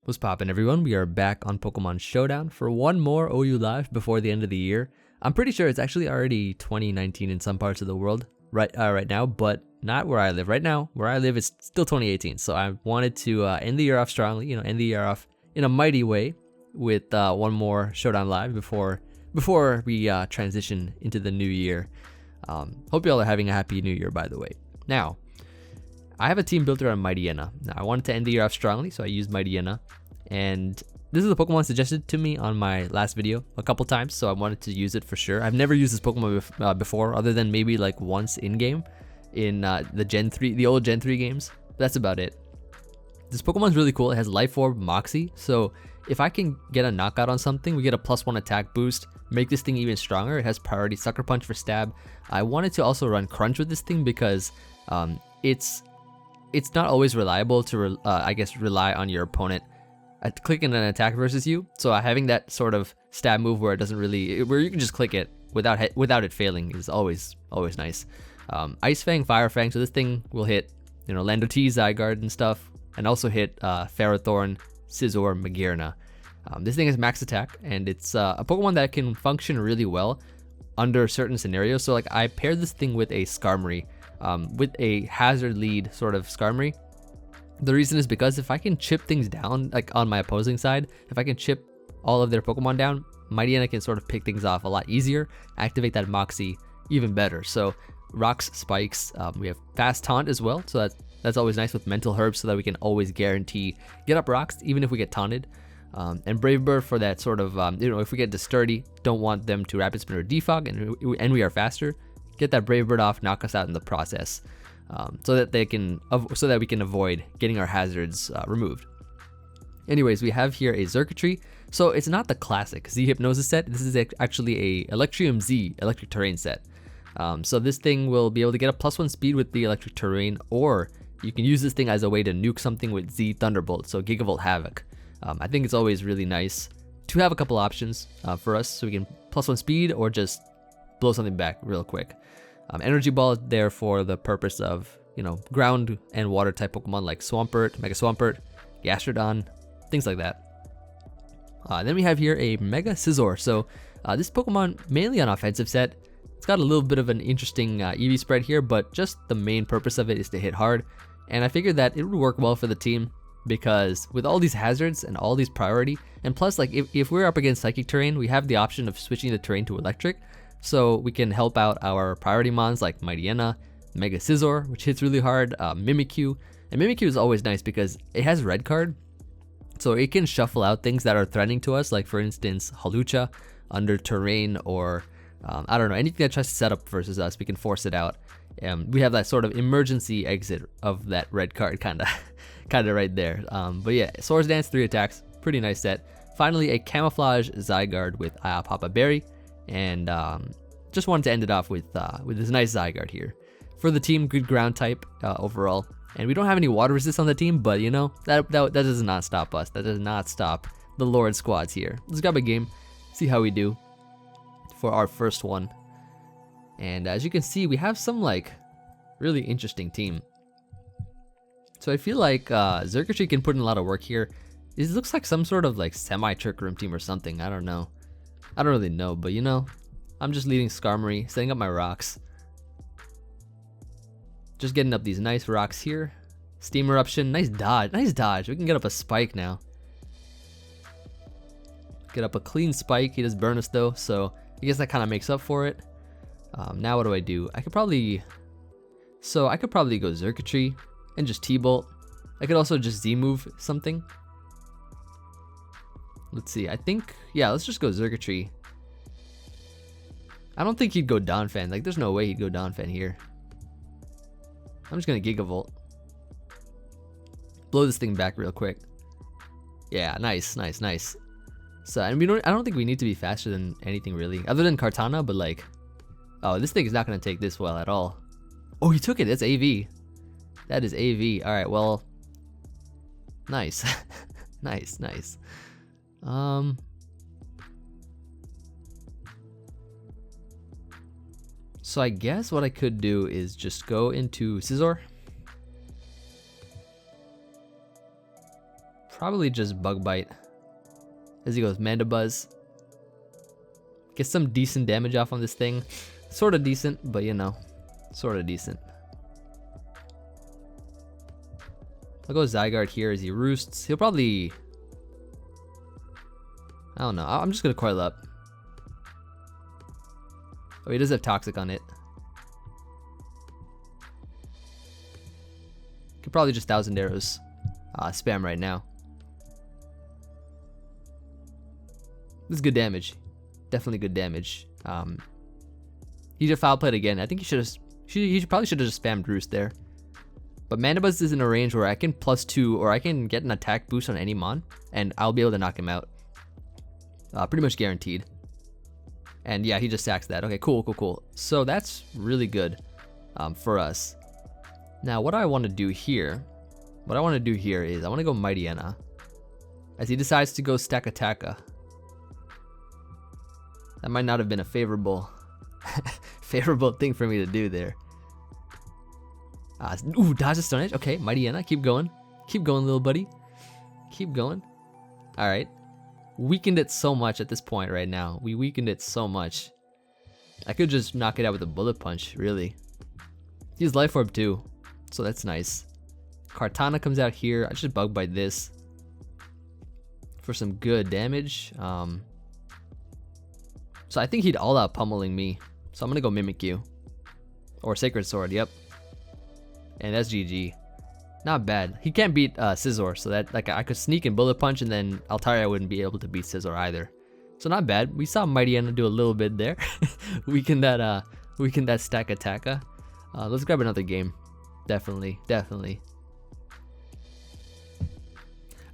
What's poppin', everyone? We are back on Pokemon Showdown for one more OU live before the end of the year. I'm pretty sure it's actually already 2019 in some parts of the world right now, but not where I live. Right now, where I live, it's still 2018. So I wanted to end the year off strongly, end the year off in a mighty way with one more Showdown live before we transition into the new year. Hope y'all are having a happy new year, by the way. Now, I have a team built around mightyena. Now, I wanted to end the year off strongly, so I used mightyena. And this is a Pokemon suggested to me on my last video a couple times, so I wanted to use it for sure. I've never used this Pokemon before, other than maybe like once in-game in the old Gen 3 games. That's about it. This Pokemon's really cool. It has Life Orb Moxie, so if I can get a knockout on something, we get a +1 attack boost, make this thing even stronger. It has priority Sucker Punch for stab. I wanted to also run Crunch with this thing because it's not always reliable to rely on your opponent at clicking an attack versus you. So having that sort of stab move where where you can just click it without it failing is always nice. Ice Fang, Fire Fang, so this thing will hit Lando T, Zygarde and stuff, and also hit Ferrothorn, Scizor, Magearna. This thing has max attack, and it's a Pokemon that can function really well under certain scenarios. So like I paired this thing with a Skarmory, with a hazard lead sort of Skarmory. The reason is because if I can chip things down, like on my opposing side, if I can chip all of their Pokemon down, mightyena can sort of pick things off a lot easier, activate that Moxie even better. So Rocks, Spikes, we have Fast Taunt as well, so that's always nice with Mental Herbs so that we can always guarantee get up rocks even if we get taunted. And Brave Bird for that sort of, if we get Disturdy, don't want them to Rapid Spin or Defog, and we are faster, get that Brave Bird off, knock us out in the process. So that we can avoid getting our hazards removed. Anyways, we have here a Xurkitree. So it's not the classic Z Hypnosis set. This is actually a Electrium Z Electric Terrain set. So this thing will be able to get a +1 speed with the Electric Terrain, or you can use this thing as a way to nuke something with Z Thunderbolt, so Gigavolt Havoc. I think it's always really nice to have a couple options for us, so we can +1 speed or just blow something back real quick. Energy Ball is there for the purpose of, ground and water type Pokemon like Swampert, Mega Swampert, Gastrodon, things like that. Then we have here a Mega Scizor. So this Pokemon, mainly an offensive set. It's got a little bit of an interesting EV spread here, but just the main purpose of it is to hit hard. And I figured that it would work well for the team because with all these hazards and all these priority, and plus like if we're up against Psychic Terrain, we have the option of switching the terrain to Electric. So we can help out our priority mons like mightyena, Mega Scizor, which hits really hard, Mimikyu. And Mimikyu is always nice because it has Red Card, so it can shuffle out things that are threatening to us, like for instance, Hawlucha under terrain, or I don't know, anything that tries to set up versus us, we can force it out. We have that sort of emergency exit of that Red Card kind of right there. But yeah, Swords Dance, 3 attacks, pretty nice set. Finally, a Camouflage Zygarde with Papa Berry. And just wanted to end it off with this nice Zygarde here. For the team, good ground type overall. And we don't have any water resist on the team, but that does not stop us. That does not stop the Lord squads here. Let's grab a game, see how we do for our first one. And as you can see, we have some like really interesting team. So I feel like Xurkitree can put in a lot of work here. It looks like some sort of like semi-trick room team or something. I don't know. I don't really know, but I'm just leading Skarmory, setting up my rocks. Just getting up these nice rocks here. Steam Eruption, nice dodge. We can get up a Spike now. Get up a clean Spike. He does burn us though, so I guess that kind of makes up for it. Now what do? I could probably go Xurkitree and just T-Bolt. I could also just Z-move something. Let's see, I think, yeah, let's just go Xurkitree. I don't think he'd go Donphan. Like, there's no way he'd go Donphan here. I'm just gonna Gigavolt. Blow this thing back real quick. Yeah, nice. So, and I don't think we need to be faster than anything really, other than Kartana, but like, oh, this thing is not gonna take this well at all. Oh, he took it, that's AV. That is AV, all right, well, nice. nice. So I guess what I could do is just go into Scizor. Probably just Bug Bite. As he goes Mandibuzz. Get some decent damage off on this thing. Sort of decent, but you know, sort of decent. I'll go Zygarde here as he roosts. He'll probably... I don't know. I'm just gonna coil up. Oh, he does have Toxic on it. Could probably just 1,000 arrows spam right now. This is good damage. Definitely good damage. He did foul play again. I think he probably should have just spammed Roost there. But Mandibuzz is in a range where I can +2 or I can get an attack boost on any mon and I'll be able to knock him out. Pretty much guaranteed. And yeah, he just sacks that. Okay, cool. So that's really good for us. Now what I want to do here, is I want to go mightyena as he decides to go stack Attacka. That might not have been a favorable thing for me to do there. Ooh, dodge a Stone Edge. Okay, mightyena, keep going, little buddy, keep going. All right, weakened it so much at this point right now. We weakened it so much. I could just knock it out with a Bullet Punch, really. He has Life Orb too, so that's nice. Kartana comes out here. I just Bug Bite this for some good damage. So I think he'd all out pummeling me. So I'm gonna go Mimikyu. Or Sacred Sword, yep. And that's GG. Not bad. He can't beat Scizor, so that like I could sneak and Bullet Punch and then Altaria wouldn't be able to beat Scizor either. So not bad. We saw mightyena do a little bit there. weakened that stack Attacka. Let's grab another game. Definitely.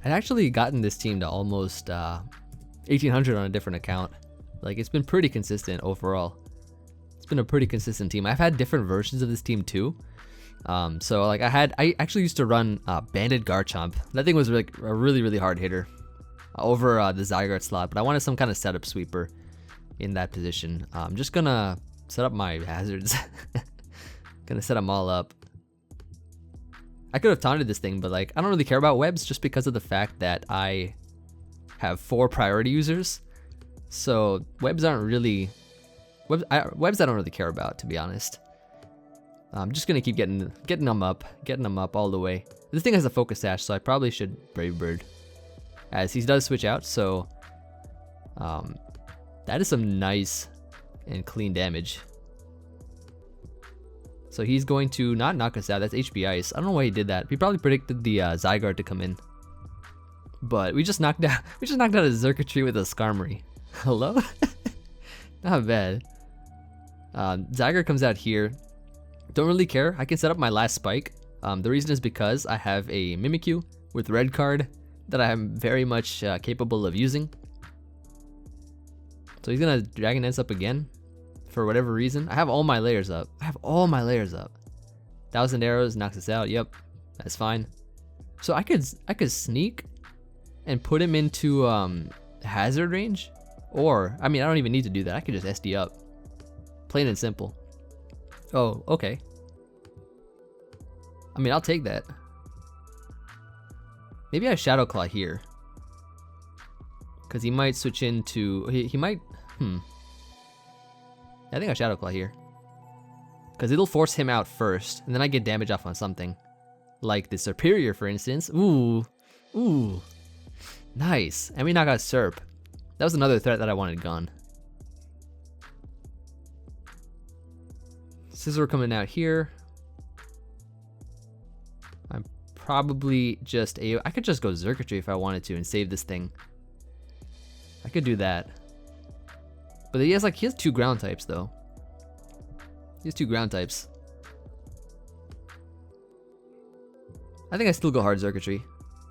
I'd actually gotten this team to almost 1800 on a different account. Like, it's been pretty consistent overall. It's been a pretty consistent team. I've had different versions of this team too. So like I actually used to run Banded Garchomp. That thing was like a really hard hitter over the Zygarde slot, but I wanted some kind of setup sweeper in that position. I'm just gonna set up my hazards. Gonna set them all up. I could have taunted this thing, but like I don't really care about webs just because of the fact that I have 4 priority users. So webs aren't really webs I don't really care about, to be honest. I'm just gonna keep getting them up all the way. This thing has a Focus Sash, so I probably should Brave Bird, as he does switch out. So that is some nice and clean damage. So he's going to not knock us out. That's HP Ice. I don't know why he did that. He probably predicted the Zygarde to come in. But we just knocked out a Xurkitree with a Skarmory. Hello? Not bad. Zygarde comes out here. Don't really care. I can set up my last spike. The reason is because I have a Mimikyu with red card that I am very much capable of using. So he's gonna Dragon Dance up again for whatever reason. I have all my layers up. 1,000 arrows knocks us out. Yep, that's fine. So I could sneak and put him into hazard range, or I mean I don't even need to do that. I could just SD up, plain and simple. Oh, okay. I mean, I'll take that. Maybe I Shadow Claw here, because he might switch into he might. I think I Shadow Claw here, because it'll force him out first, and then I get damage off on something, like the Superior, for instance. Ooh, nice. And we knock out Serp. That was another threat that I wanted gone. Scizor coming out here. I'm probably just I could just go Xurkitree if I wanted to and save this thing. I could do that. But he has 2 ground types though. He has 2 ground types. I think I still go hard Xurkitree.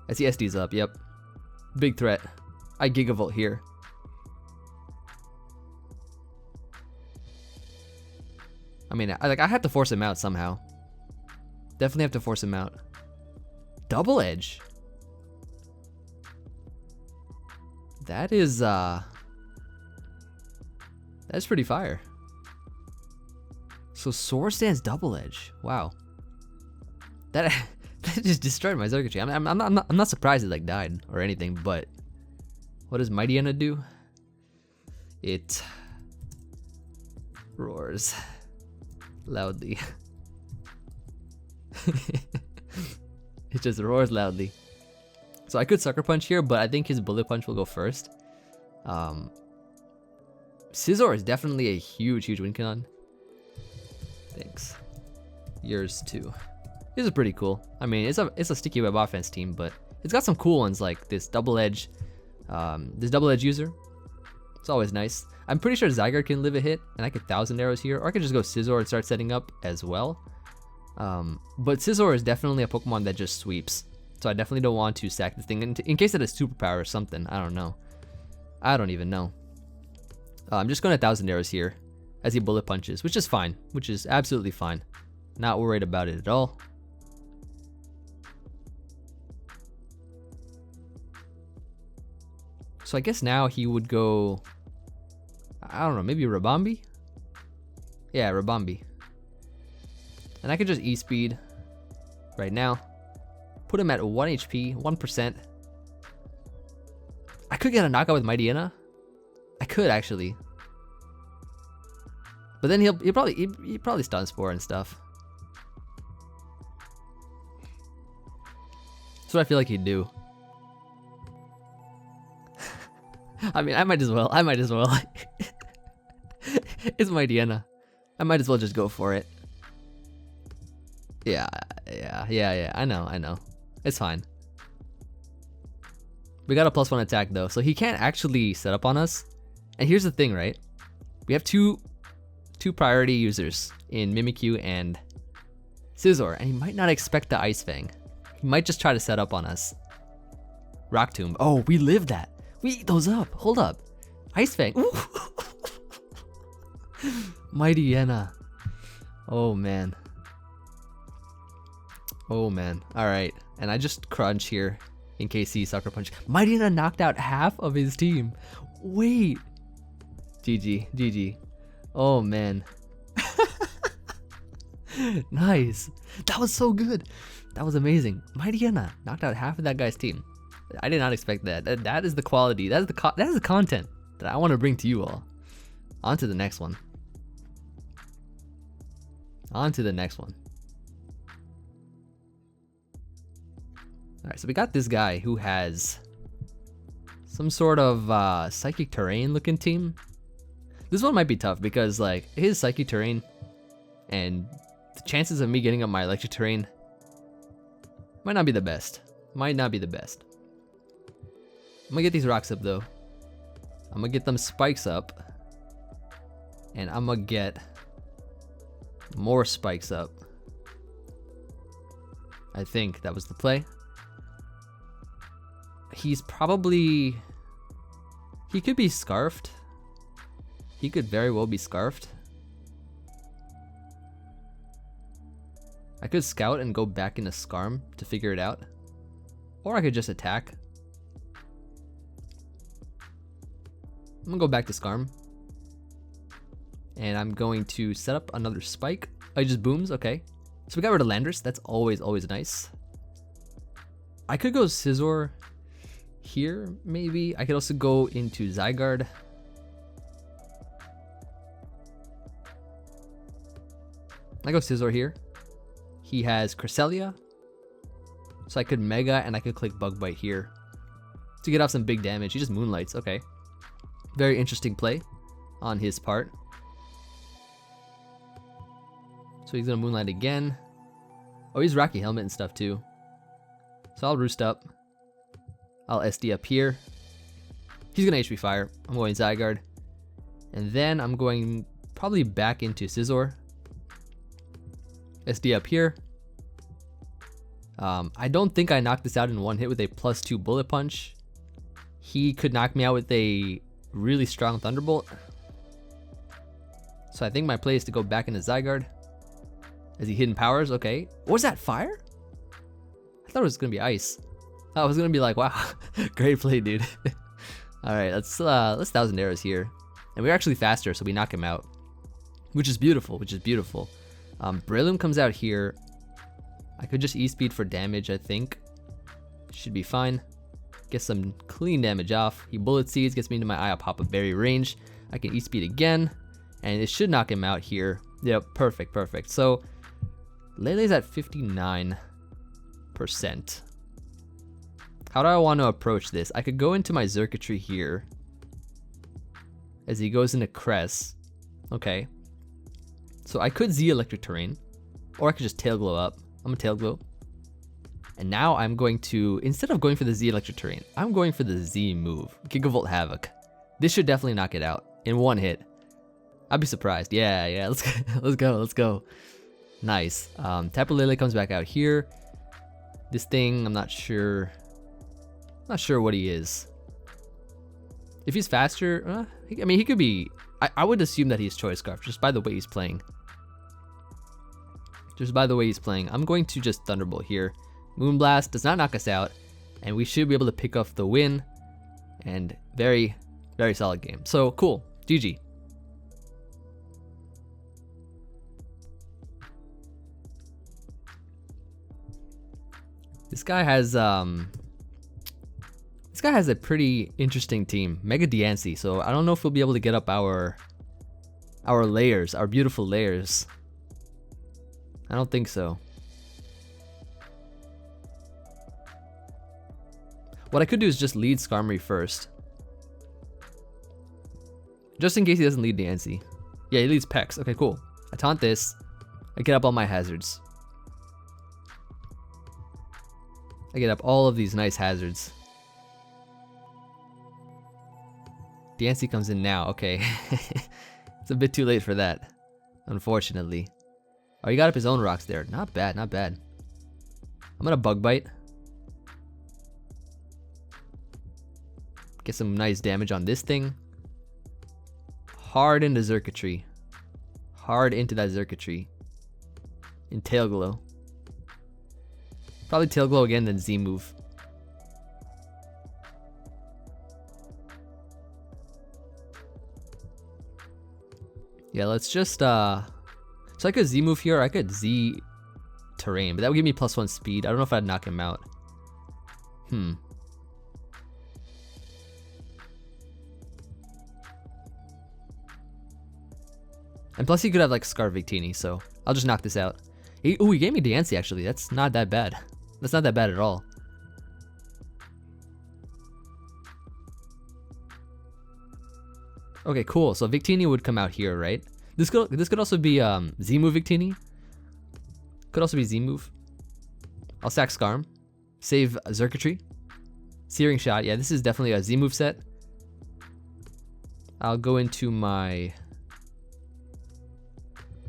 As he SD's up, yep. Big threat. I Gigavolt here. I mean, I have to force him out somehow. Definitely have to force him out. Double Edge. That is that's pretty fire. So Swords Dance Double Edge. Wow. That just destroyed my circuitry. I'm not surprised it like died or anything, but what does mightyena do? It roars loudly. It just roars loudly. So I could sucker punch here, but I think his bullet punch will go first. Scizor is definitely a huge win con. Thanks. Yours too. This is pretty cool. I mean, it's a sticky web offense team, but it's got some cool ones like this double edge user. It's always nice. I'm pretty sure Zygarde can live a hit, and I could 1000 arrows here, or I could just go Scizor and start setting up as well. But Scizor is definitely a Pokemon that just sweeps, so I definitely don't want to sack this thing in case it has superpower or something. I don't know. I don't even know. I'm just going to 1000 arrows here as he bullet punches, which is fine, which is absolutely fine. Not worried about it at all. So I guess now he would go, I don't know, maybe Rabambi? Yeah, Rabambi. And I could just E-speed right now. Put him at 1 HP, 1%. I could get a knockout with mightyena. I could actually. But then he'll probably stun Spore and stuff. That's what I feel like he'd do. I mean, I might as well. It's mightyena. I might as well just go for it. Yeah. I know. It's fine. We got a +1 attack though, so he can't actually set up on us. And here's the thing, right? We have two priority users in Mimikyu and Scizor, and he might not expect the Ice Fang. He might just try to set up on us. Rock Tomb. Oh, we lived that. We eat those up. Hold up. Ice Fang. mightyena. Oh man. Oh man. Alright. And I just crunch here in case he sucker punch. mightyena knocked out half of his team. Wait. GG. Oh man. Nice. That was so good. That was amazing. mightyena knocked out half of that guy's team. I did not expect that. That is the quality. That is the content that I want to bring to you all. On to the next one. Alright, so we got this guy who has some sort of psychic terrain looking team. This one might be tough because like his psychic terrain and the chances of me getting up my electric terrain might not be the best. I'm gonna get these rocks up though. I'm gonna get them spikes up. And I'm gonna get more spikes up. I think that was the play. He's probably... He could be scarfed. He could very well be scarfed. I could scout and go back into Scarm to figure it out. Or I could just attack. I'm gonna go back to Scarm. And I'm going to set up another spike. Oh, he just booms, okay. So we got rid of Landorus, that's always nice. I could go Scizor here, maybe. I could also go into Zygarde. I go Scizor here. He has Cresselia. So I could Mega and I could click Bug Bite here to get off some big damage. He just Moonlights, okay. Very interesting play on his part. So he's gonna Moonlight again. Oh, he's Rocky Helmet and stuff too. So I'll Roost up. I'll SD up here. He's gonna HP Fire. I'm going Zygarde. And then I'm going probably back into Scizor. SD up here. I don't think I knocked this out in one hit with a +2 Bullet Punch. He could knock me out with a really strong Thunderbolt. So I think my play is to go back into Zygarde. As he hidden powers, okay. Was that fire? I thought it was gonna be ice. I was gonna be like, wow, great play, dude. All right, let's 1000 arrows here, and we're actually faster, so we knock him out, which is beautiful. Breloom comes out here. I could just E-speed for damage, I think. Should be fine. Get some clean damage off. He bullet seeds, gets me into my Eye of Papa Berry range. I can E-speed again, and it should knock him out here. Yep, perfect, perfect. So, Lele's at 59%. How do I want to approach this? I could go into my circuitry here as he goes into Cress. Okay. So I could Z Electric Terrain, or I could just Tail Glow up. I'm gonna Tail Glow. And now I'm going to, instead of going for the Z Electric Terrain, I'm going for the Z move, Gigavolt Havoc. This should definitely knock it out in one hit. I'd be surprised. Yeah, let's go, let's go. Nice. Tapu Lele comes back out here. This thing, I'm not sure what he is. If he's faster, I mean, he could be, I would assume that he's Choice Scarf, just by the way he's playing. I'm going to just Thunderbolt here. Moonblast does not knock us out, and we should be able to pick up the win. And very, very solid game. So, cool. GG. This guy has a pretty interesting team. Mega Diancie, so I don't know if we'll be able to get up our layers, our beautiful layers. I don't think so. What I could do is just lead Skarmory first. Just in case he doesn't lead Diancie. Yeah, he leads Pex. Okay, cool. I taunt this. I get up all my hazards. I get up all of these nice hazards. Diancie comes in now. Okay. It's a bit too late for that, unfortunately. Oh, he got up his own rocks there. Not bad, not bad. I'm gonna Bug Bite. Get some nice damage on this thing. Hard into Circuitry. Hard into that Circuitry. In Tail Glow. Probably Tail Glow again, then Z move. Yeah, let's just so I could Z move here, or I could Z Terrain, but that would give me +1 speed. I don't know if I'd knock him out. And plus he could have like Scarf Victini, so I'll just knock this out. He gave me Diancie actually. That's not that bad. That's not that bad at all. Okay, cool. So Victini would come out here, right? This could also be Z move Victini. Could also be Z move. I'll sack Skarm. Save Circuitry. Searing Shot. Yeah, this is definitely a Z move set. I'll go into my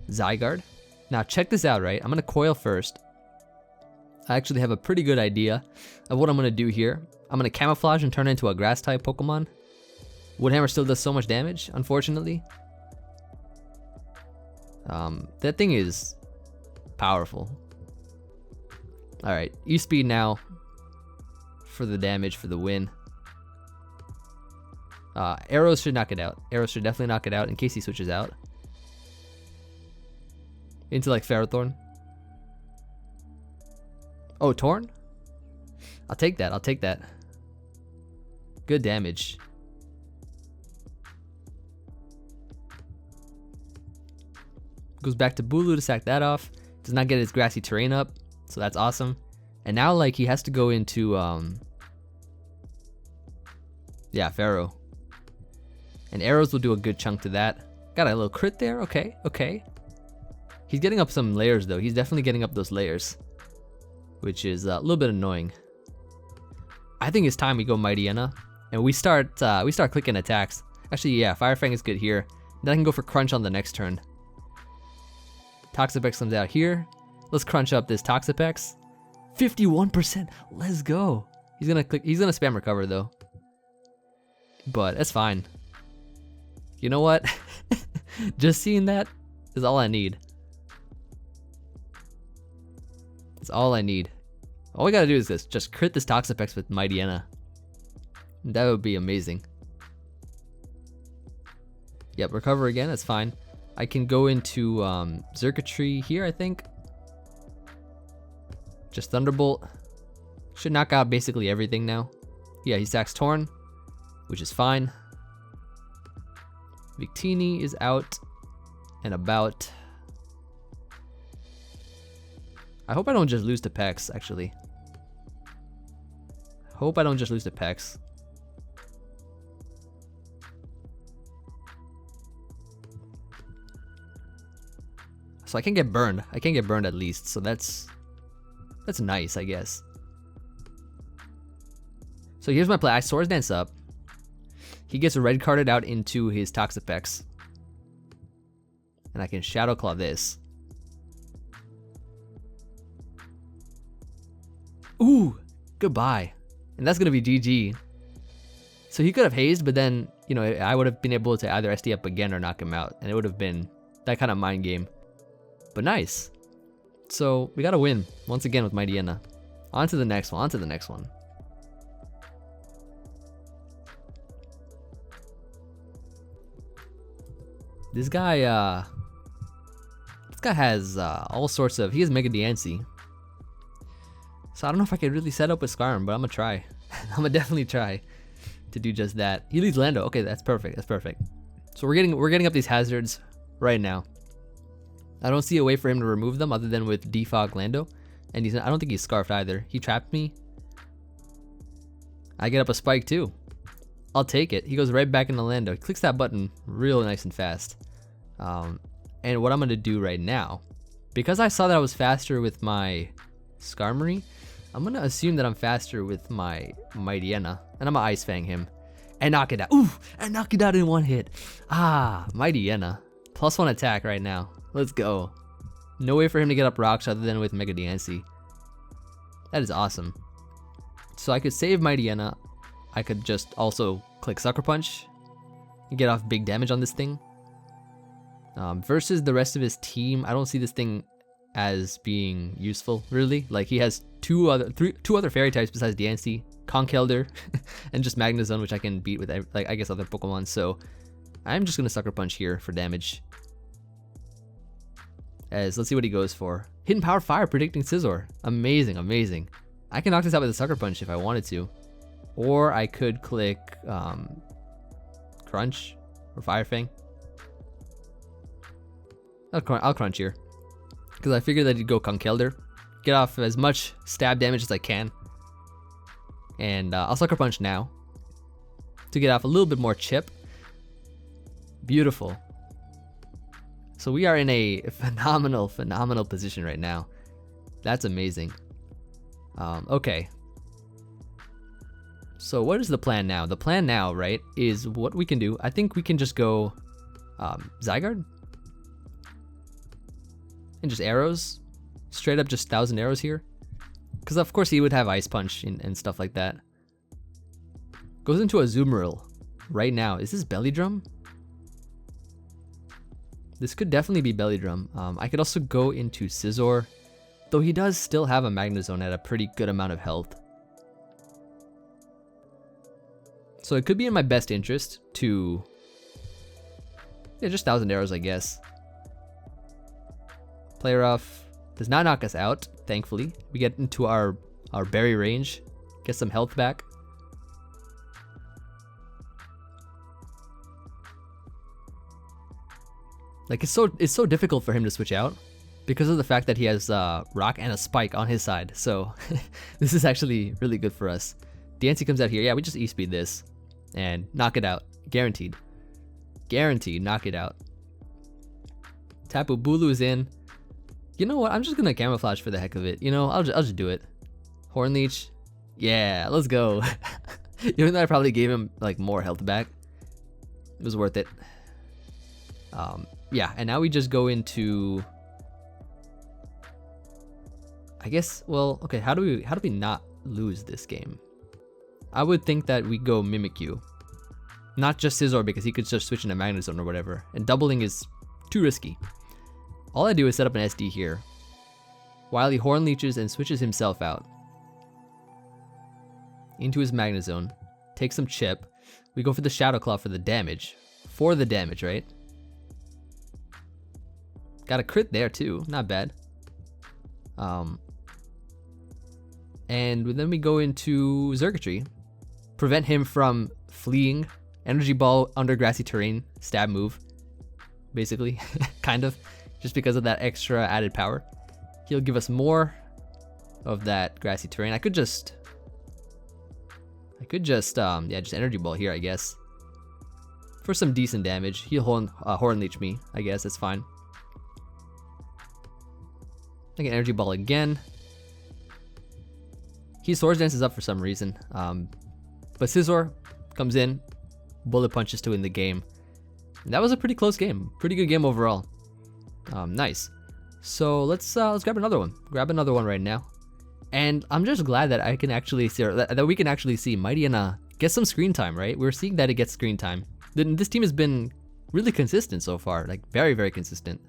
Zygarde. Now check this out, right? I'm gonna Coil first. I actually have a pretty good idea of what I'm gonna do here. I'm gonna Camouflage and turn it into a Grass type Pokemon. Woodhammer still does so much damage, unfortunately. That thing is powerful. Alright, E-Speed now for the damage, for the win. Arrows should knock it out. Arrows should definitely knock it out in case he switches out. Into like Ferrothorn. Oh, Torn? I'll take that, I'll take that. Good damage. Goes back to Bulu to sack that off. Does not get his Grassy Terrain up, so that's awesome. And now like he has to go into yeah, Pharaoh. And arrows will do a good chunk to that. Got a little crit there, okay, okay. He's getting up some layers though. He's definitely getting up those layers, which is a little bit annoying. I think it's time we go mightyena and we start clicking attacks. Actually, yeah, Fire Fang is good here. Then I can go for Crunch on the next turn. Toxapex comes out here. Let's crunch up this Toxapex. 51%. Let's go. He's gonna spam recover though. But that's fine. You know what? Just seeing that is all I need. That's all I need. All we gotta do is this. Just crit this Toxapex with mightyena. That would be amazing. Yep, recover again, that's fine. I can go into circuitry here, I think. Just Thunderbolt. Should knock out basically everything now. Yeah, he stacks Torn, which is fine. Victini is out and about. I hope I don't just lose to Pex, actually. Hope I don't just lose to Pex. So I can get burned. I can get burned at least, so that's nice, I guess. So here's my play. I Swords Dance up. He gets red carded out into his Toxapex. And I can Shadow Claw this. Ooh, goodbye. And that's gonna be GG. So he could have hazed, but then, you know, I would have been able to either SD up again or knock him out. And it would have been that kind of mind game. But nice. So we got a win once again with mightyena. On to the next one, on to the next one. This guy has all sorts of, he has Mega Diancie. So I don't know if I could really set up with Skyrim, but I'm gonna try. I'm gonna definitely try to do just that. He leads Lando. Okay, that's perfect. That's perfect. So we're getting up these hazards right now. I don't see a way for him to remove them other than with defog Lando, and I don't think he's scarfed either. He trapped me. I get up a spike too. I'll take it. He goes right back into Lando. He clicks that button real nice and fast. And what I'm gonna do right now, because I saw that I was faster with my Skarmory, I'm gonna assume that I'm faster with my mightyena, and I'm gonna Ice Fang him and knock it out. Ooh, and knock it out in one hit. Ah, mightyena. +1 attack right now. Let's go. No way for him to get up rocks other than with Mega Diancie. That is awesome. So I could save mightyena. I could just also click Sucker Punch and get off big damage on this thing. Versus the rest of his team, I don't see this thing as being useful, really. Like, he has two other fairy types besides Diancie, Conkeldurr, and just Magnezone, which I can beat with, like, I guess other Pokemon. So I'm just gonna Sucker Punch here for damage. As let's see what he goes for. Hidden Power Fire, predicting Scizor. Amazing, amazing. I can knock this out with a Sucker Punch if I wanted to, or I could click Crunch or Fire Fang. I'll crunch here, because I figured that he'd go Conkeldurr, get off as much stab damage as I can, and I'll Sucker Punch now to get off a little bit more chip. Beautiful. So we are in a phenomenal position right now. That's amazing. Okay. So what is the plan now? The plan now, right, is what we can do. I think we can just go Zygarde. And just arrows, straight up just 1,000 arrows here, because of course he would have Ice Punch and stuff like that. Goes into a Azumarill right now. Is this Belly Drum? This could definitely be Belly Drum. I could also go into Scizor, though he does still have a Magnezone at a pretty good amount of health. So it could be in my best interest to, yeah, just 1,000 arrows, I guess. Play Rough does not knock us out, thankfully. We get into our berry range, get some health back. Like, it's so difficult for him to switch out because of the fact that he has Rock and a Spike on his side. So this is actually really good for us. Diancie comes out here. Yeah, we just E-speed this and knock it out. Guaranteed. Guaranteed, knock it out. Tapu Bulu is in. You know what? I'm just gonna Camouflage for the heck of it. You know, I'll just do it. Horn Leech. Yeah, let's go. Even though I probably gave him like more health back, it was worth it. Yeah, and now we just go into, I guess, well, okay, how do we not lose this game? I would think that we go Mimikyu. Not just Scizor, because he could just switch into Magnezone or whatever, and doubling is too risky. All I do is set up an SD here, while he Horn Leeches and switches himself out into his Magnezone, takes some chip. We go for the Shadow Claw for the damage. Right? Got a crit there too, not bad. And then we go into Circuitry. Prevent him from fleeing. Energy Ball under grassy terrain. Stab move. Basically. Kind of. Just because of that extra added power. He'll give us more of that grassy terrain. I could just yeah, just Energy Ball here, I guess. For some decent damage. He'll Horn Leech me, I guess. That's fine. I can Energy Ball again. He Swords Dances up for some reason. But Scizor comes in, Bullet Punches to win the game. And that was a pretty close game. Pretty good game overall. Nice. So let's grab another one. Grab another one right now. And I'm just glad that I can actually see, that we can actually see mightyena get some screen time, right? We're seeing that it gets screen time. This team has been really consistent so far, like very, very consistent.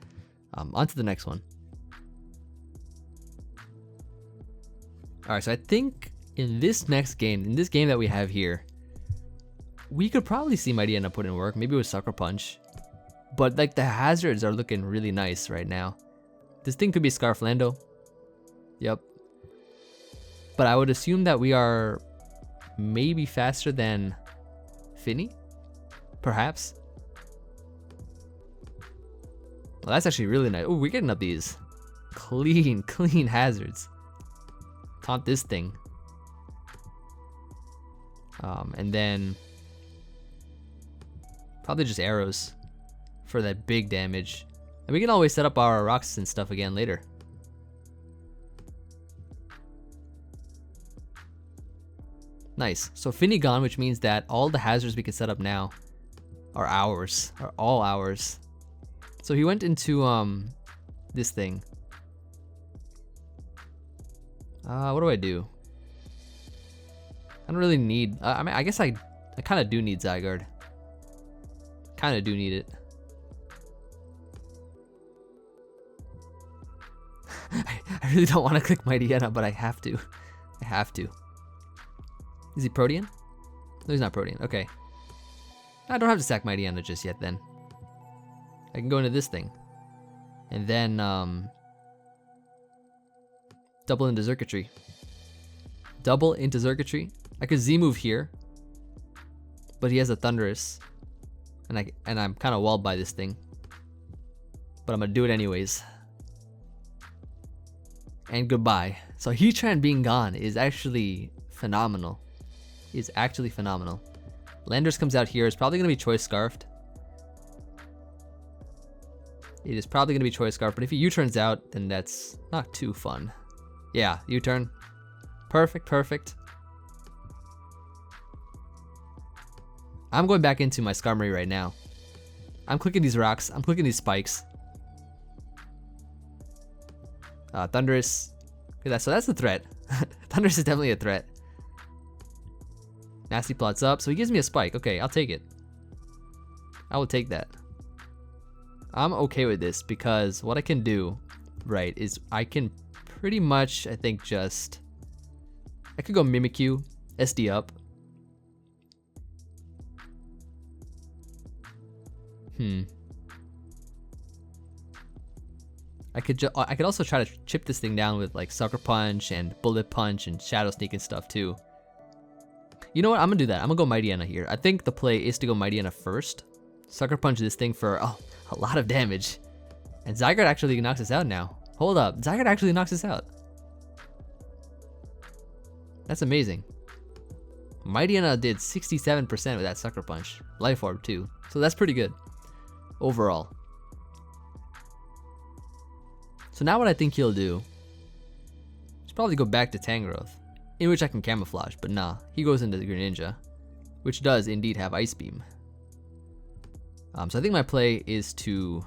On to the next one. All right, so I think in this next game, in this game that we have here, we could probably see mightyena put in work, maybe with Sucker Punch. But like the hazards are looking really nice right now. This thing could be Scarflando. Yep. But I would assume that we are maybe faster than Finny, perhaps. Well, that's actually really nice. Oh, we're getting up these clean hazards. Taunt this thing. And then probably just arrows for that big damage. And we can always set up our rocks and stuff again later. Nice. So Finny gone, which means that all the hazards we can set up now are ours, are all ours. So he went into this thing. What do I do? I don't really need. I mean, I guess I kind of do need Zygarde. Kind of do need it. I really don't want to click mightyena, but I have to. I have to. Is he Protean? No, he's not Protean. Okay. I don't have to sack mightyena just yet then. I can go into this thing. And then, double into Circuitry. Double into Circuitry. I could Z-move here. But he has a Thunderous. And I'm kind of walled by this thing. But I'm going to do it anyways. And goodbye. So Heatran being gone is actually phenomenal. Is actually phenomenal. Landorus comes out here. It's probably going to be Choice Scarfed. It is probably going to be Choice Scarf, but if he U-turns out, then that's not too fun. Yeah, U-turn. Perfect, perfect. I'm going back into my Skarmory right now. I'm clicking these rocks. I'm clicking these spikes. Thunderous. Okay, so that's the threat. Thunderous is definitely a threat. Nasty plots up, so he gives me a spike. Okay, I'll take it. I will take that. I'm okay with this because what I can do, right, is I can pretty much, I think, just... I could go Mimikyu, SD up. I could also try to chip this thing down with like Sucker Punch and Bullet Punch and Shadow Sneak and stuff too. You know what? I'm gonna do that. I'm gonna go mightyena here. I think the play is to go mightyena first. Sucker Punch this thing for a lot of damage. And Zygarde actually knocks us out now. Hold up. Zygarde actually knocks us out. That's amazing. mightyena did 67% with that Sucker Punch. Life Orb too. So that's pretty good. Overall. So now what I think he'll do is probably go back to Tangrowth, in which I can Camouflage, but nah, he goes into the Greninja, which does indeed have Ice Beam. So I think my play is to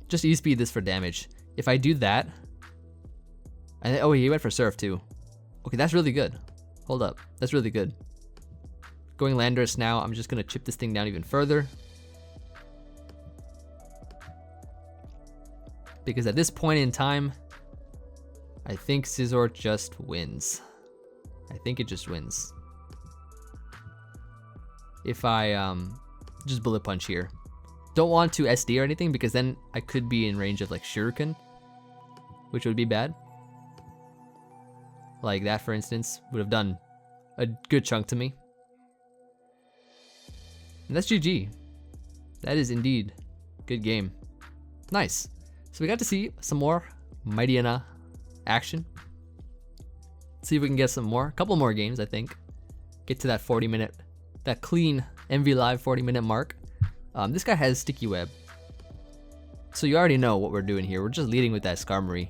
just E-speed this for damage. If I do that, and oh, he went for Surf too. Okay, that's really good. Hold up, that's really good. Going Landorus now, I'm just gonna chip this thing down even further. Because at this point in time, I think Scizor just wins. I think it just wins. If I just Bullet Punch here. Don't want to SD or anything because then I could be in range of like Shuriken, which would be bad. Like that, for instance, would have done a good chunk to me. And that's GG. That is indeed good game. Nice. So we got to see some more mightyena action. See if we can get some more. A couple more games, I think. Get to that 40-minute, that clean Emvee Live 40-minute mark. This guy has sticky web. So you already know what we're doing here. We're just leading with that Skarmory.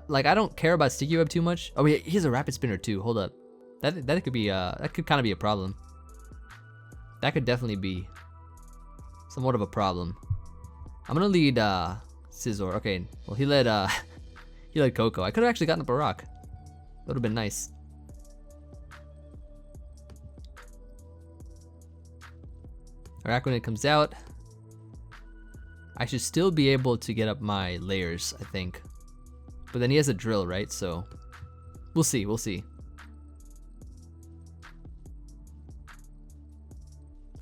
Like, I don't care about sticky web too much. Oh, he has a rapid spinner too. Hold up. That could be that could kind of be a problem. That could definitely be somewhat of a problem. I'm gonna lead Scizor. Okay, well he led Coco. I could have actually gotten up a rock. That would have been nice. Alright, when it comes out, I should still be able to get up my layers, I think. But then he has a drill, right? So we'll see. We'll see.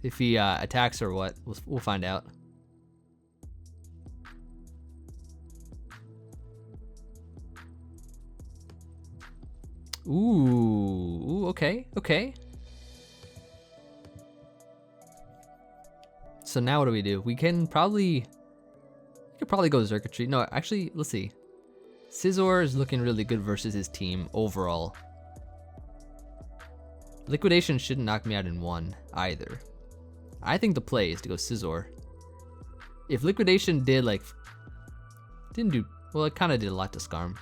If he attacks or what, we'll find out. Ooh, okay, okay. So now what do we do? We could probably go Circuitry. No, actually, let's see. Scizor is looking really good versus his team overall. Liquidation shouldn't knock me out in one either. I think the play is to go Scizor. If Liquidation did like, didn't do, well, it kind of did a lot to Skarm.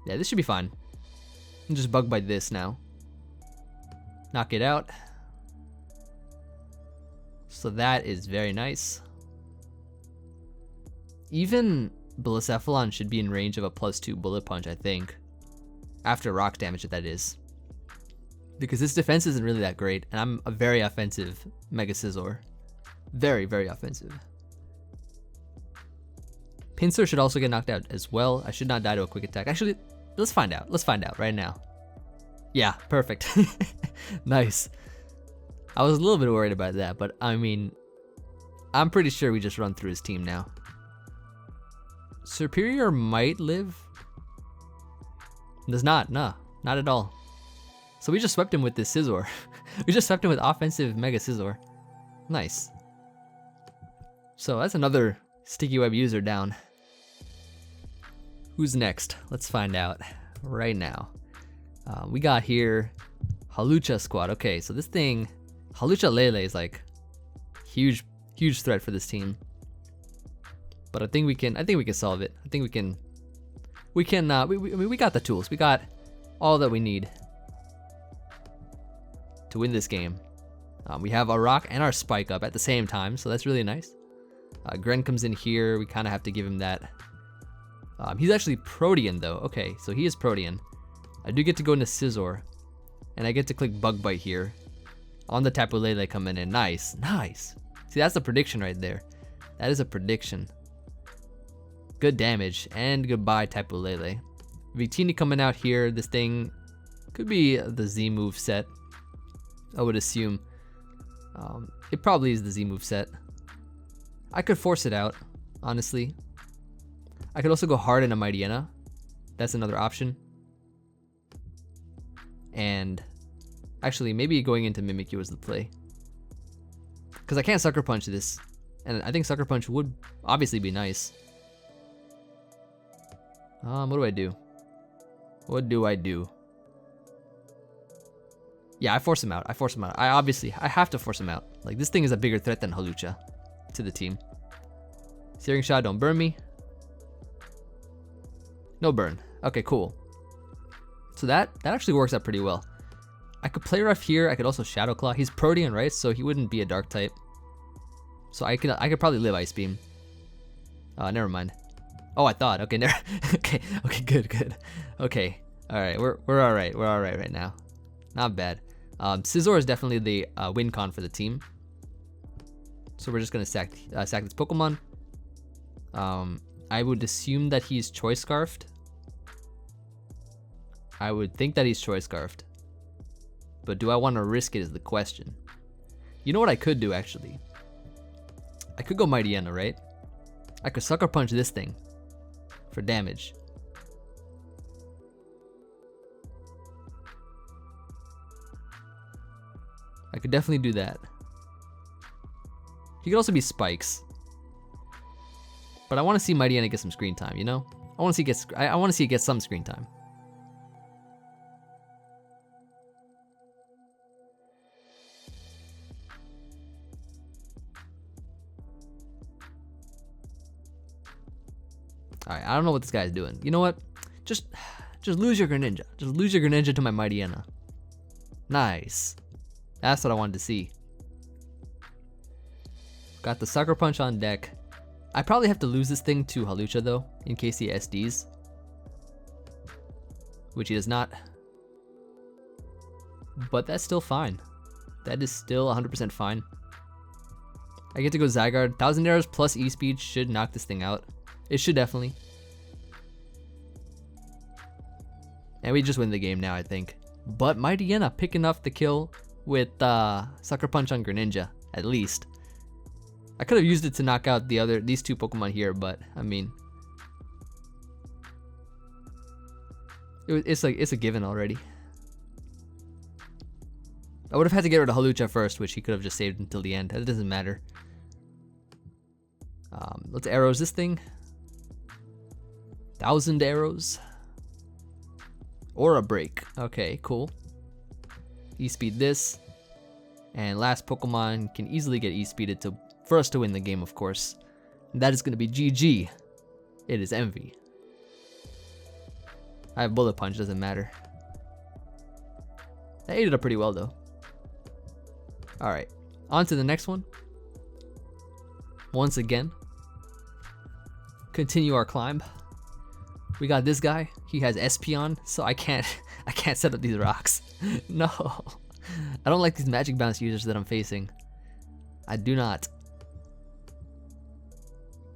Yeah, this should be fine. And just bug bite this now. Knock it out. So that is very nice. Even Blacephalon should be in range of a +2 bullet punch, I think. After rock damage, that is. Because this defense isn't really that great, and I'm a very offensive Mega Scizor. Very, very offensive. Pinsir should also get knocked out as well. I should not die to a quick attack. Actually, let's find out. Let's find out right now. Yeah, perfect. Nice. I was a little bit worried about that, but I mean, I'm pretty sure we just run through his team now. Superior might live. Does not, nah, not at all. So we just swept him with this Scizor. We just swept him with offensive Mega Scizor. Nice. So that's another sticky web user down. Who's next? Let's find out right now. We got here Hawlucha squad. Okay, so this thing, Hawlucha Lele is like huge threat for this team. But I think we can solve it. I think we got the tools. We got all that we need to win this game. We have our rock and our spike up at the same time, so that's really nice. Gren comes in here. We kind of have to give him that. He's actually Protean though. Okay, so he is Protean. I do get to go into Scizor, and I get to click Bug Bite here on the Tapu Lele coming in. Nice, nice. See, that's a prediction right there. That is a prediction. Good damage, and goodbye Tapu Lele. Victini coming out here. This thing could be the Z move set, I would assume. It probably is the Z move set. I could force it out, honestly. I could also go hard in a mightyena. That's another option. And actually, maybe going into Mimikyu is the play. Because I can't Sucker Punch this. And I think Sucker Punch would obviously be nice. What do I do? What do I do? Yeah, I force him out. I force him out. I have to force him out. Like, this thing is a bigger threat than Hawlucha to the team. Searing Shot, don't burn me. No burn. Okay, cool. So that actually works out pretty well. I could Play Rough here. I could also Shadow Claw. He's Protean, right? So he wouldn't be a Dark type. So I could probably live Ice Beam. Never mind. Oh, I thought. Okay, okay, good. Okay, all right. We're all right. We're all right right now. Not bad. Scizor is definitely the win con for the team. So we're just gonna sack this Pokemon. I would assume that he's Choice Scarfed. I would think that he's Choice Scarfed. But do I want to risk it is the question. You know what I could do actually? I could go mightyena, right? I could sucker punch this thing for damage. I could definitely do that. He could also be spikes. But I want to see mightyena get some screen time, you know? I want to see it get some screen time. Alright, I don't know what this guy's doing. You know what? Just lose your Greninja. Just lose your Greninja to my mightyena. Nice. That's what I wanted to see. Got the Sucker Punch on deck. I probably have to lose this thing to Hawlucha though, in case he SDs. Which he does not. But that's still fine. That is still 100% fine. I get to go Zygarde. 1000 arrows plus E-Speed should knock this thing out. It should definitely. And we just win the game now, I think. But mightyena picking up the kill with Sucker Punch on Greninja, at least. I could have used it to knock out these two Pokemon here, but I mean, it's a given already. I would have had to get rid of Hawlucha first, which he could have just saved until the end. That doesn't matter. Let's arrows this thing. 1000 arrows. Or a break. Okay, cool. E-speed this. And last Pokemon can easily get E-speeded for us to win the game, of course. And that is going to be GG. It is Emvee. I have Bullet Punch, doesn't matter. I ate it up pretty well though. Alright, on to the next one. Once again, continue our climb. We got this guy. He has Espeon, so I can't set up these rocks. No. I don't like these Magic Bounce users that I'm facing. I do not.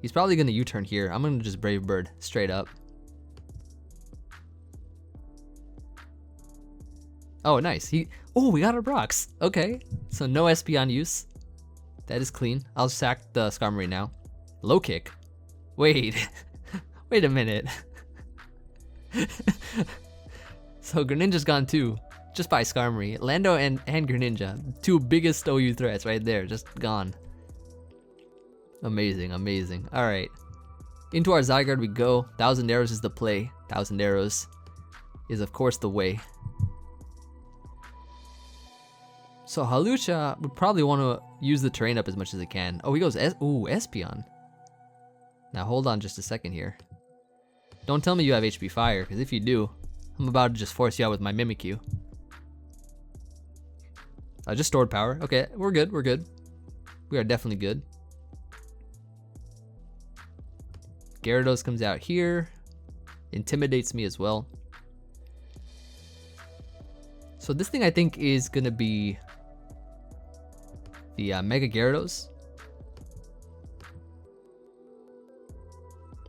He's probably gonna U-turn here. I'm gonna just Brave Bird straight up. Oh, nice. Oh, we got our rocks. Okay, so no Espeon use. That is clean. I'll sack the Skarmory now. Low kick. Wait. Wait a minute. So Greninja's gone too, just by Skarmory. Lando and Greninja, two biggest OU threats right there, just gone. Amazing, amazing. All right, into our Zygarde we go. 1000 arrows is the play. 1000 arrows is of course the way. So Hawlucha would probably want to use the terrain up as much as it can. Oh, he goes Espeon. Now hold on just a second here. Don't tell me you have HP Fire, because if you do, I'm about to just force you out with my Mimikyu. I just stored power. Okay, we're good, we're good. We are definitely good. Gyarados comes out here. Intimidates me as well. So this thing I think is gonna be the Mega Gyarados.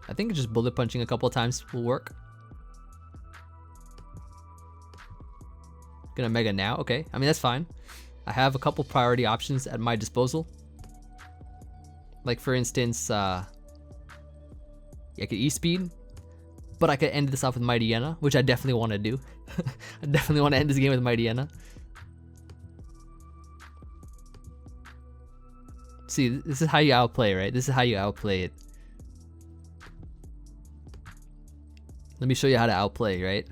I think just bullet punching a couple of times will work. Gonna Mega now, okay. I mean, that's fine. I have a couple priority options at my disposal. Like for instance, I could E-speed, but I could end this off with mightyena, which I definitely want to do. I definitely want to end this game with mightyena. See, this is how you outplay, right? This is how you outplay it. Let me show you how to outplay, right?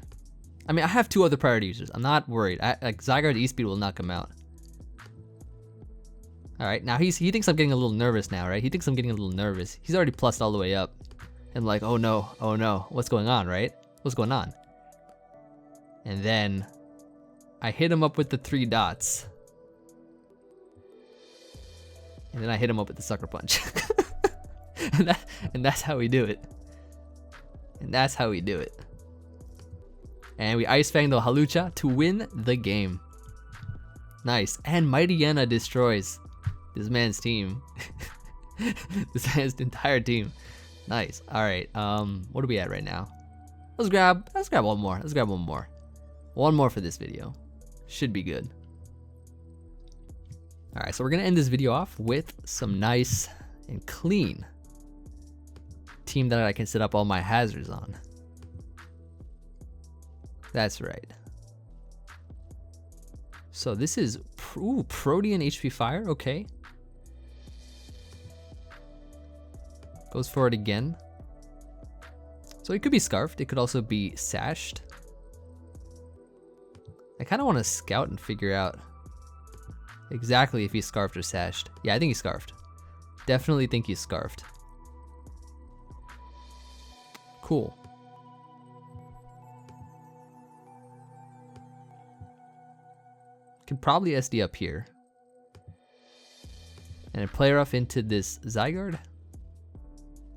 I mean, I have two other priority users. I'm not worried. Like Zygarde E-speed will knock him out. All right, now he thinks I'm getting a little nervous now, right? He thinks I'm getting a little nervous. He's already plussed all the way up. And like, oh no, what's going on, right? What's going on? And then I hit him up with the 3 dots. And then I hit him up with the Sucker Punch. and that's how we do it. And that's how we do it. And we Ice Fang the Hawlucha to win the game. Nice. And mightyena destroys this man's team. This man's entire team. Nice. Alright, what are we at right now? Let's grab one more. Let's grab one more. One more for this video. Should be good. Alright, so we're gonna end this video off with some nice and clean team that I can set up all my hazards on. That's right. So this is Protean HP Fire, okay. Goes for it again. So it could be Scarfed, it could also be Sashed. I kind of want to scout and figure out exactly if he's Scarfed or Sashed. Yeah, I think he's Scarfed. Definitely think he's Scarfed. Cool. Can probably SD up here. And play rough into this Zygarde.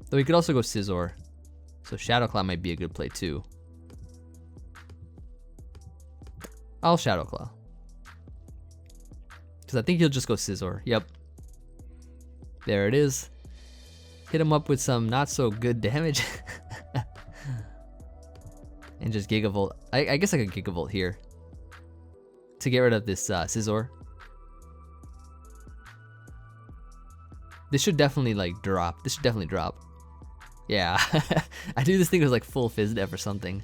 Though he could also go Scizor. So Shadow Claw might be a good play too. I'll Shadow Claw. Because I think he'll just go Scizor. Yep. There it is. Hit him up with some not so good damage. And just Gigavolt. I guess I could Gigavolt here. To get rid of this Scizor. This should definitely like drop. This should definitely drop. Yeah. I knew this thing was like full Fizz Def or something.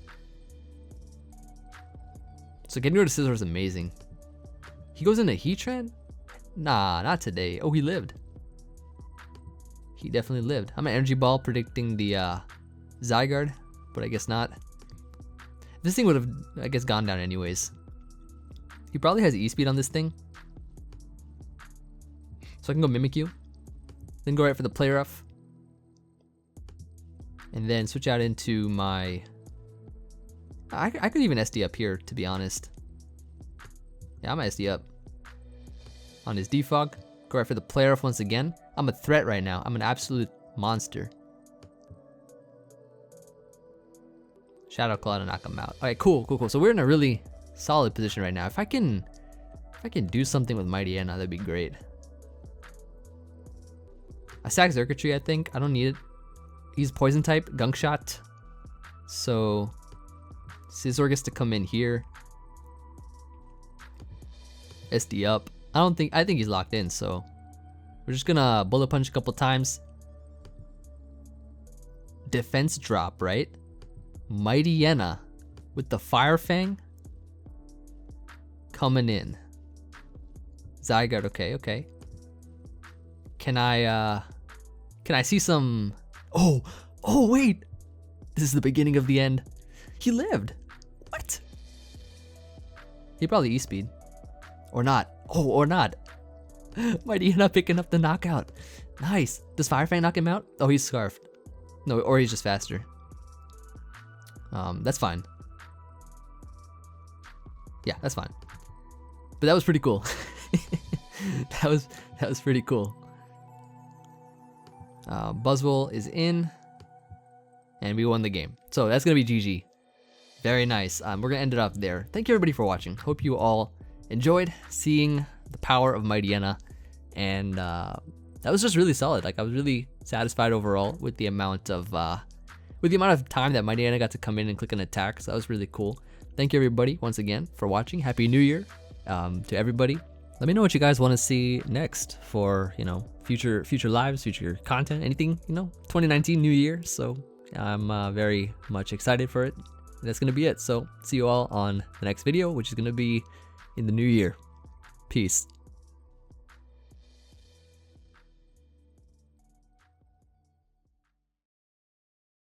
So getting rid of Scizor is amazing. He goes into Heatran? Nah, not today. Oh, he lived. He definitely lived. I'm an Energy Ball predicting the Zygarde, but I guess not. This thing would have, I guess, gone down anyways. He probably has E-Speed on this thing. So I can go Mimikyu. Then go right for the Play Rough. And then switch out into my... I could even SD up here, to be honest. Yeah, I'm gonna SD up. On his Defog. Go right for the Play Rough once again. I'm a threat right now. I'm an absolute monster. Shadow Claw to knock him out. Alright, cool. So we're in a really solid position right now. If I can do something with mightyena, that'd be great. I stack Circuitry, I think. I don't need it. He's Poison type, Gunk Shot. So Scizor gets to come in here. SD up. I think he's locked in, so we're just gonna Bullet Punch a couple times. Defense drop, right? mightyena with the Fire Fang coming in. Zygarde, okay. Can I see some... Oh wait! This is the beginning of the end. He lived. What? He probably E-Speed. Or not. Oh, or not. mightyena picking up the knockout. Nice. Does Fire Fang knock him out? Oh, he's Scarfed. No, or he's just faster. That's fine. Yeah, that's fine. But that was pretty cool. that was pretty cool. Buzzwole is in, and we won the game. So that's gonna be GG. Very nice. We're gonna end it off there. Thank you everybody for watching. Hope you all enjoyed seeing the power of mightyena, and that was just really solid. Like I was really satisfied overall with the amount of time that mightyena got to come in and click an attack. So that was really cool. Thank you everybody once again for watching. Happy New Year to everybody. Let me know what you guys want to see next for, you know, future lives, future content, anything, you know, 2019 New Year. So I'm very much excited for it. And that's gonna be it. So see you all on the next video, which is gonna be in the new year. Peace.